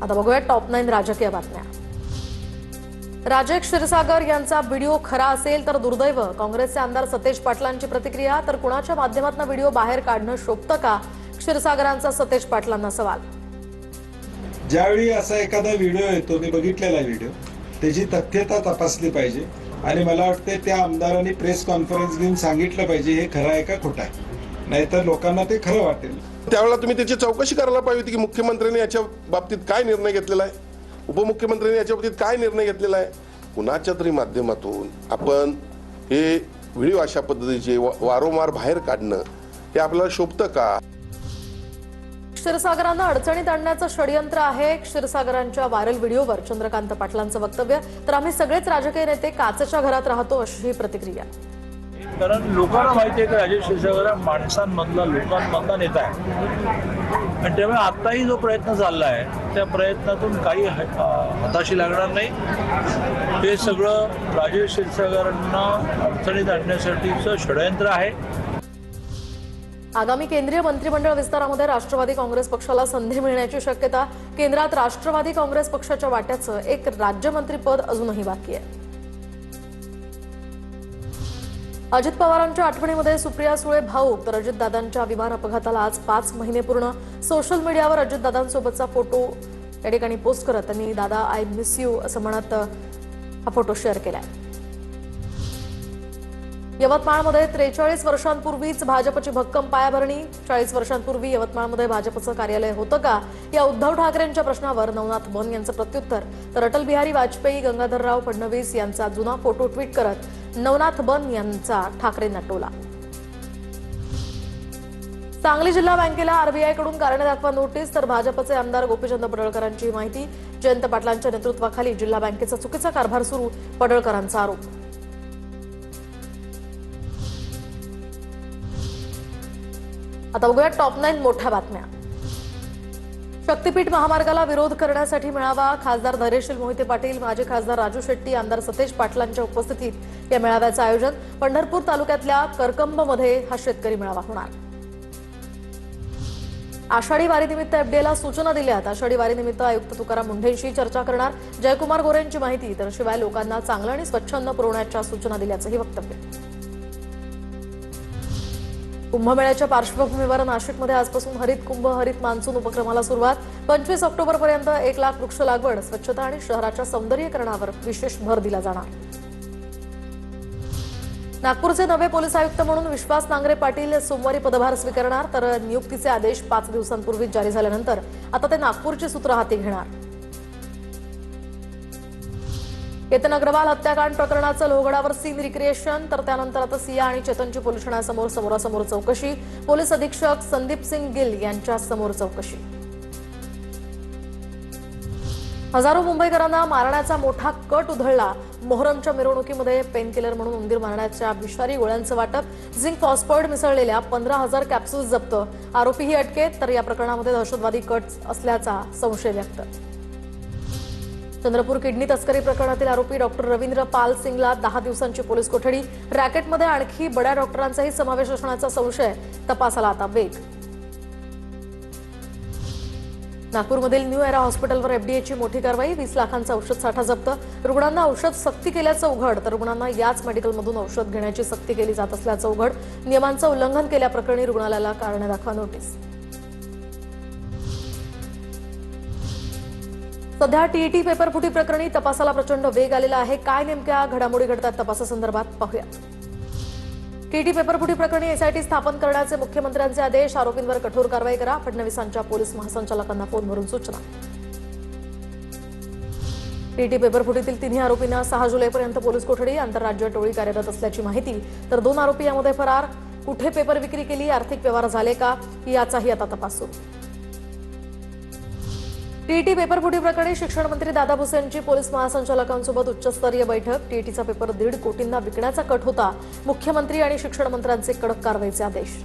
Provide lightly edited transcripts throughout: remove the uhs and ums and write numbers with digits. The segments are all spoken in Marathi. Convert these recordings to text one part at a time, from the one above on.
आता बघूया टॉप 9 राजकीय बातम्या। राजे क्षीरसागर यांचा व्हिडिओ खरा असेल तर दुर्दैव, काँग्रेसचे आमदार सतेज पाटलांची प्रतिक्रिया। तर कुणाच्या माध्यमातून व्हिडिओ बाहेर काढणं शोभतं का, क्षीरसागरांचा सतेज पाटलांना सवाल। ज्यावेळी असा एखादा व्हिडिओ येतो, मी बघितलेला व्हिडिओ, त्याची तथ्यता तपासली पाहिजे आणि मला वाटते त्या आमदारांनी प्रेस कॉन्फरन्स घेऊन सांगितलं पाहिजे हे खरं आहे का खोटं आहे, नाहीतर लोकांना ते खरं वाटेल। त्यावेळेला तुम्ही त्याची चौकशी करायला पाहिजे होती की मुख्यमंत्र्यांनी याच्या बाबतीत काय निर्णय घेतलेला आहे, उपमुख्यमंत्र्यांनी याच्या बाबतीत काय निर्णय घेतलेला आहे। कुणाच्या तरी माध्यमातून आपण हे व्हिडिओ अशा पद्धतीचे वारंवार बाहेर काढणं हे आपल्याला शोभतं का। क्षीरसागरांना अडचणीत आणण्याचं षडयंत्र आहे क्षीरसागरांच्या व्हायरल व्हिडिओवर चंद्रकांत पाटलांचं वक्तव्य। तर आम्ही सगळेच राजकीय नेते काचेच्या घरात राहतो, अशी प्रतिक्रिया। कारण लोकांना माहिती आहे की राजेश क्षीरसागर हा माणसांमधला, लोकांमधला नेता आहे आणि त्यामुळे आत्ताही जो प्रयत्न चालला आहे त्या प्रयत्नातून काही हाताशी लागणार नाही। हे सगळं राजेश क्षीरसागरांना अडचणीत आणण्यासाठीचं षडयंत्र आहे। आगामी केंद्रीय मंत्रिमंडळ विस्तारामध्ये राष्ट्रवादी काँग्रेस पक्षाला संधी मिळण्याची शक्यता। केंद्रात राष्ट्रवादी काँग्रेस पक्षाच्या वाट्याचं एक राज्यमंत्रीपद अजूनही बाकी आहे। अजित पवारांच्या आठवणीमध्ये सुप्रिया सुळे भाऊक, तर अजितदादांच्या विमान अपघाताला आज 5 महिने पूर्ण। सोशल मीडियावर अजितदादांसोबतचा फोटो या ठिकाणी पोस्ट करत त्यांनी दादा आय मिस यू असं म्हणत हा फोटो शेअर केलाय। यवतमाळमध्ये 43 वर्षांपूर्वीच भाजपची भक्कम पायाभरणी। 40 वर्षांपूर्वी यवतमाळमध्ये भाजपचं कार्यालय होतं का, या उद्धव ठाकरेंच्या प्रश्नावर नवनाथ बन यांचं प्रत्युत्तर। तर अटल बिहारी वाजपेयी, गंगाधरराव फडणवीस यांचा जुना फोटो ट्विट करत नवनाथ बन यांचा ठाकरेंना टोला। सांगली जिल्हा बँकेला आरबीआयकडून कारणे दाखवा नोटीस। तर भाजपचे आमदार गोपीचंद पडळकरांची माहिती। जयंत पाटलांच्या नेतृत्वाखाली जिल्हा बँकेचा चुकीचा कारभार सुरू, पडळकरांचा आरोप। आता बघूया टॉप 9 मोठ्या बातम्या। शक्तीपीठ महामार्गाला विरोध करण्यासाठी मेळावा। खासदार धैर्यशील मोहिते पाटील, माजी खासदार राजू शेट्टी, आमदार सतेज पाटलांच्या उपस्थितीत या मेळाव्याचं आयोजन। पंढरपूर तालुक्यातल्या करकंबमध्ये हा शेतकरी मेळावा होणार। आषाढी वारीनिमित्त एफडीएला सूचना दिल्यात। आषाढी वारीनिमित्त आयुक्त तुकाराम मुंढेंशी चर्चा करणार। जयकुमार गोरेंची माहिती। तर शिवाय लोकांना चांगलं आणि स्वच्छ अन्न पुरवण्याच्या सूचना दिल्याचंही वक्तव्य। कुंभमेळ्याच्या पार्श्वभूमीवर नाशिकमध्ये आजपासून हरित कुंभ, हरित मान्सून उपक्रमाला सुरुवात। 25 ऑक्टोबरपर्यंत 1 लाख वृक्ष लागवड, स्वच्छता आणि शहराच्या सौंदर्यीकरणावर विशेष भर दिला जाणार। नागपूरचे नवे पोलीस आयुक्त म्हणून विश्वास नांगरे पाटील सोमवारी पदभार स्वीकारणार। तर नियुक्तीचे आदेश 5 दिवसांपूर्वी जारी झाल्यानंतर आता ते नागपूरची सूत्र हाती घेणार। केतन अग्रवाल हत्याकांड प्रकरणाचं लोहगडावर सीन रिक्रिएशन। तर त्यानंतर आता सिया आणि चेतनची पोलीस ठाण्यासमोर समोरासमोर चौकशी। पोलीस अधीक्षक संदीप सिंग गिल यांच्या समोर चौकशी। हजारो मुंबईकरांना मारण्याचा मोठा कट उधळला। मोहरमच्या मिरवणुकीमध्ये पेनकिलर म्हणून उंदीर मारण्याच्या विषारी गोळ्यांचं वाटप। झिंक फॉस्फोइड मिसळलेल्या 15,000 कॅप्सूल्स जप्त। आरोपीही अटकेत। तर या प्रकरणामध्ये दहशतवादी कट असल्याचा संशय व्यक्त। चंद्रपूर किडनी तस्करी प्रकरणातील आरोपी डॉक्टर रवींद्र पाल सिंगला 10 दिवसांची पोलीस कोठडी। रॅकेटमध्ये आणखी बड्या डॉक्टरांचाही समावेश असण्याचा संशय, तपासाला आता वेग। नागपूरमधील न्यू एरा हॉस्पिटलवर एफडीएची मोठी कारवाई। 20 लाखांचा औषध साठा जप्त। रुग्णांना औषध सक्ती केल्याचं उघड। तर रुग्णांना याच मेडिकलमधून औषध घेण्याची सक्ती केली जात असल्याचं उघड। नियमांचं उल्लंघन केल्याप्रकरणी रुग्णालयाला कारणे दाखवा नोटीस। सध्या टीईटी पेपरफुटी प्रकरणी तपासाला प्रचंड वेग आलेला आहे। काय नेमक्या घडामोडी घडतात तपासासंदर्भात पाहूया। टीईटी पेपरफुटी प्रकरणी एसआयटी स्थापन करण्याचे मुख्यमंत्र्यांचे आदेश। आरोपींवर कठोर कारवाई करा, फडणवीसांच्या पोलीस महासंचालकांना फोनवरून सूचना। टीईटी पेपरफुटीतील 3 आरोपींना 6 जुलैपर्यंत पोलीस कोठडी। आंतरराज्य टोळी कार्यरत असल्याची माहिती। तर 2 आरोपी यामध्ये फरार। कुठे पेपर विक्री केली, आर्थिक व्यवहार झाले का, याचाही आता तपास सुरू। टीईटी पेपरफुटी प्रकरणी शिक्षण मंत्री दादा भुसेंची पोलीस महासंचालकांसोबत उच्चस्तरीय बैठक। टीईटीचा पेपर 1.5 कोटींना विकण्याचा कट होता। मुख्यमंत्री आणि शिक्षण मंत्र्यांचे कडक कारवाईचे आदेश।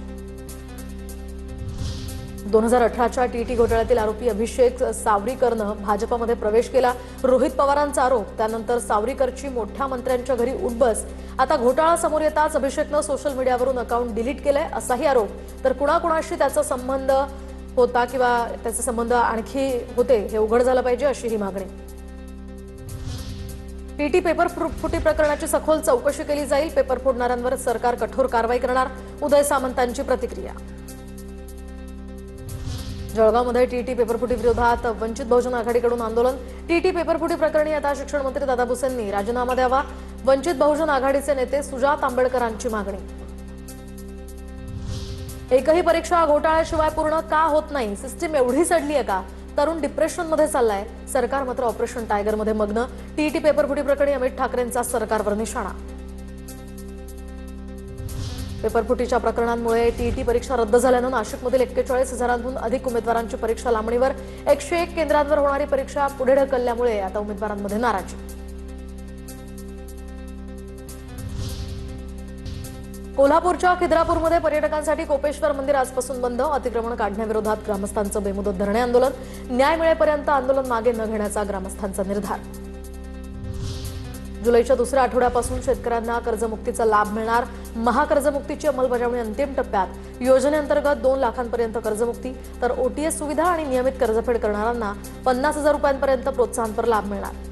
2018च्या टीईटी घोटाळ्यातील आरोपी अभिषेक सावरीकरनं भाजपमध्ये प्रवेश केला। रोहित पवारांचा आरोप। त्यानंतर सावरीकरची मोठ्या मंत्र्यांच्या घरी उठबस। आता घोटाळा समोर येताच अभिषेकनं सोशल मीडियावरून अकाउंट डिलीट केलंय, असाही आरोप। तर कुणाकुणाशी त्याचा संबंध होता किंवा त्याचे संबंध आणखी होते हे उघड झालं पाहिजे, अशी ही मागणी. टीटी पेपर फुटी प्रकरणाची सखोल चौकशी केली जाईल. पेपर फोडणाऱ्यांवर सरकार कठोर कारवाई करणार. उदय सामंतांची प्रतिक्रिया. जळगावमध्ये टीटी पेपरफुटी विरोधात वंचित बहुजन आघाडीकडून आंदोलन. टीटी पेपरफुटी प्रकरणी आता शिक्षण मंत्री दादा भुसेंनी राजीनामा द्यावा. वंचित बहुजन आघाडीचे नेते सुजात आंबेडकरांची मागणी. एकही परीक्षा घोटाळ्याशिवाय पूर्ण का होत नाही? सिस्टीम एवढी सडली आहे का? तरुण डिप्रेशनमध्ये चाललाय. सरकार मात्र ऑपरेशन टायगरमध्ये मग्न. टीटी पेपरफुटी प्रकरणी अमित ठाकरेंचा सरकारवर निशाणा. पेपरफुटीच्या प्रकरणांमुळे टीईटी परीक्षा रद्द झाल्यानं नाशिकमधील 41,000हून अधिक उमेदवारांची परीक्षा लांबणीवर. 101 केंद्रांवर होणारी परीक्षा पुढे ढकलल्यामुळे आता उमेदवारांमध्ये नाराजी. कोल्हापूरच्या खिद्रापूरमध्ये पर्यटकांसाठी कोपेश्वर मंदिर आजपासून बंद. अतिक्रमण काढण्याविरोधात ग्रामस्थांचं बेमुदत धरणे आंदोलन. न्याय मिळेपर्यंत आंदोलन मागे न घेण्याचा ग्रामस्थांचा निर्धार. जुलैच्या दुसऱ्या आठवड्यापासून शेतकऱ्यांना कर्जमुक्तीचा लाभ मिळणार. महाकर्जमुक्तीची अंमलबजावणी अंतिम टप्प्यात. योजनेअंतर्गत 2 लाखांपर्यंत कर्जमुक्ती, तर ओटीएस सुविधा आणि नियमित कर्जफेड करणाऱ्यांना 50,000 रुपयांपर्यंत प्रोत्साहनपर लाभ मिळणार.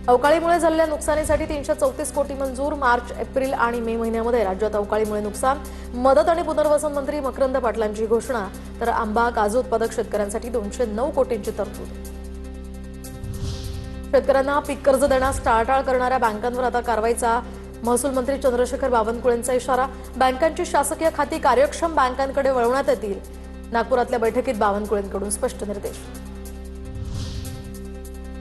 अवकाळीमुळे झालेल्या नुकसानीसाठी 334 कोटी मंजूर. मार्च, एप्रिल आणि मे महिन्यामध्ये राज्यात अवकाळीमुळे नुकसान. मदत आणि पुनर्वसन मंत्री मकरंद पाटलांची घोषणा. तर आंबा, काजू उत्पादक शेतकऱ्यांसाठी 209 कोटींची तरतूद. शेतकऱ्यांना पीक कर्ज देण्यास टाळाटाळ करणाऱ्या बँकांवर आता कारवाईचा महसूल मंत्री चंद्रशेखर बावनकुळेंचा इशारा. बँकांची शासकीय खाती कार्यक्षम बँकांकडे वळवण्यात येतील. नागपुरातल्या बैठकीत बावनकुळेंकडून स्पष्ट निर्देश.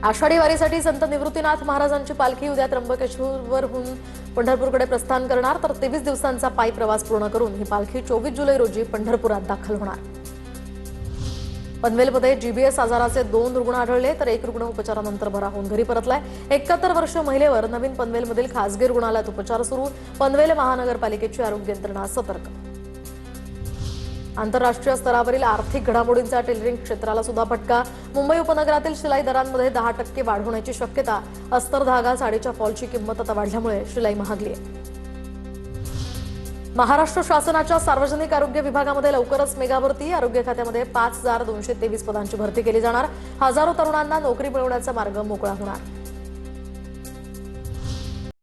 आषाढी वारीसाठी संत निवृत्तीनाथ महाराजांची पालखी उद्या त्र्यंबकेश्वरहून पंढरपूरकडे प्रस्थान करणार. तर 23 दिवसांचा पायी प्रवास पूर्ण करून ही पालखी 24 जुलै रोजी पंढरपुरात दाखल होणार. पनवेलमध्ये जीबीएस आजाराचे 2 रुग्ण आढळले, तर 1 रुग्ण उपचारानंतर बरा होऊन घरी परतलाय. 71 वर्षीय महिलेवर नवीन पनवेलमधील खासगी रुग्णालयात उपचार सुरू. पनवेल महानगरपालिकेची आरोग्य यंत्रणा सतर्क. आंतरराष्ट्रीय स्तरावरील आर्थिक घडामोडींचा टेलरिंग क्षेत्राला सुद्धा फटका. मुंबई उपनगरातील शिलाई दरांमध्ये 10% वाढ होण्याची शक्यता. अस्तर धागा साडीच्या फॉलची किंमत आता वाढल्यामुळे शिलाई महागली आहे. महाराष्ट्र शासनाच्या सार्वजनिक आरोग्य विभागामध्ये लवकरच मेगा भरती. आरोग्य खात्यामध्ये 5,223 पदांची भरती केली जाणार. हजारो तरुणांना नोकरी मिळवण्याचा मार्ग मोकळा होणार.